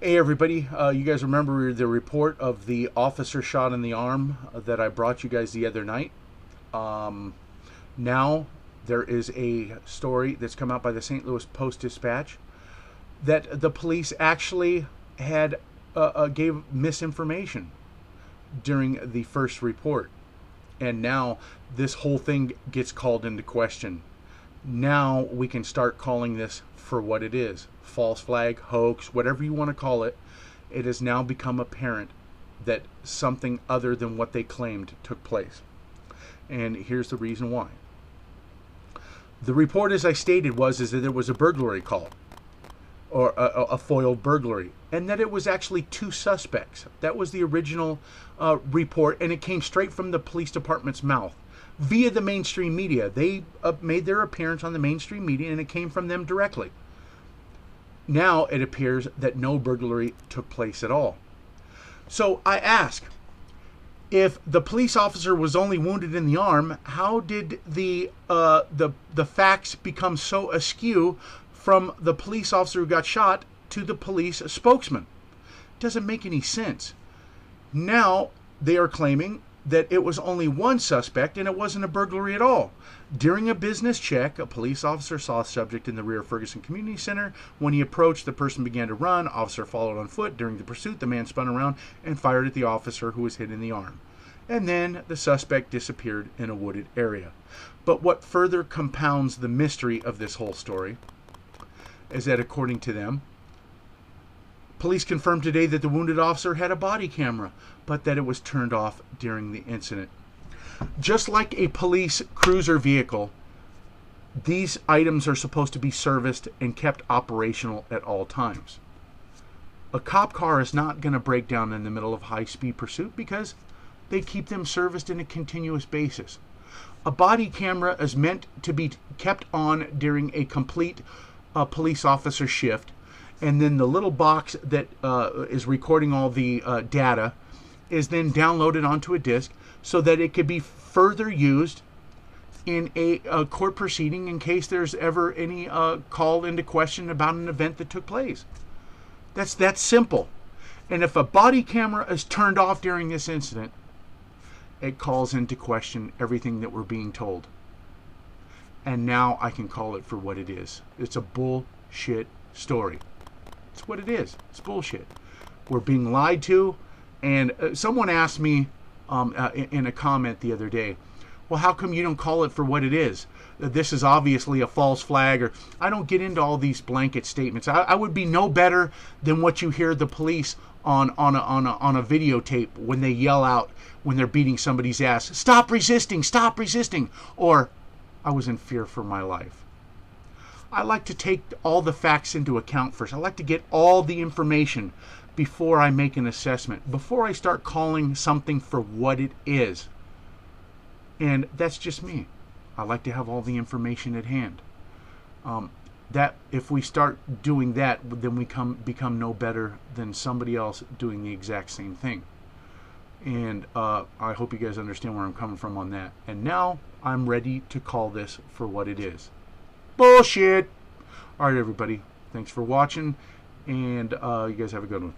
Hey everybody, you guys remember the report of the officer shot in the arm that I brought you guys the other night? Um, Now there is a story that's come out by the St. Louis Post-Dispatch that the police actually had gave misinformation during the first report, and now this whole thing gets called into question. Now we can start calling this for what it is: false flag, hoax, whatever you want to call it. It has now become apparent that something other than what they claimed took place. And here's the reason why. The report, as I stated, is that there was a burglary call, or a foiled burglary, and that it was actually two suspects. That was the original report, and it came straight from the police department's mouth via the mainstream media. They made their appearance on the mainstream media, and it came from them directly. Now it appears that no burglary took place at all. So I ask, if the police officer was only wounded in the arm, how did the facts become so askew from the police officer who got shot to the police spokesman? Doesn't make any sense. Now they are claiming that it was only one suspect and it wasn't a burglary at all. During a business check, a police officer saw a subject in the rear of Ferguson Community Center. When he approached, the person began to run. Officer followed on foot. During the pursuit, the man spun around and fired at the officer, who was hit in the arm. And then the suspect disappeared in a wooded area. But what further compounds the mystery of this whole story is that, according to them, police confirmed today that the wounded officer had a body camera, but that it was turned off during the incident. Just like a police cruiser vehicle, these items are supposed to be serviced and kept operational at all times. A cop car is not going to break down in the middle of high-speed pursuit because they keep them serviced on a continuous basis. A body camera is meant to be kept on during a complete police officer shift, and then the little box that is recording all the data is then downloaded onto a disk so that it could be further used in a court proceeding in case there's ever any call into question about an event that took place. That's that simple. And if a body camera is turned off during this incident, it calls into question everything that we're being told. And now I can call it for what it is. It's a bullshit story. It's what it is. It's bullshit. We're being lied to. And someone asked me in a comment the other day, well, how come you don't call it for what it is? This is obviously a false flag. Or I don't get into all these blanket statements. I would be no better than what you hear the police on a videotape when they yell out when they're beating somebody's ass, stop resisting, stop resisting, or I was in fear for my life. I like to take all the facts into account first. I like to get all the information before I make an assessment, before I start calling something for what it is. And that's just me. I like to have all the information at hand. That if we start doing that, then we become no better than somebody else doing the exact same thing. And I hope you guys understand where I'm coming from on that. And now I'm ready to call this for what it is. Bullshit! Alright, everybody. Thanks for watching. And you guys have a good one.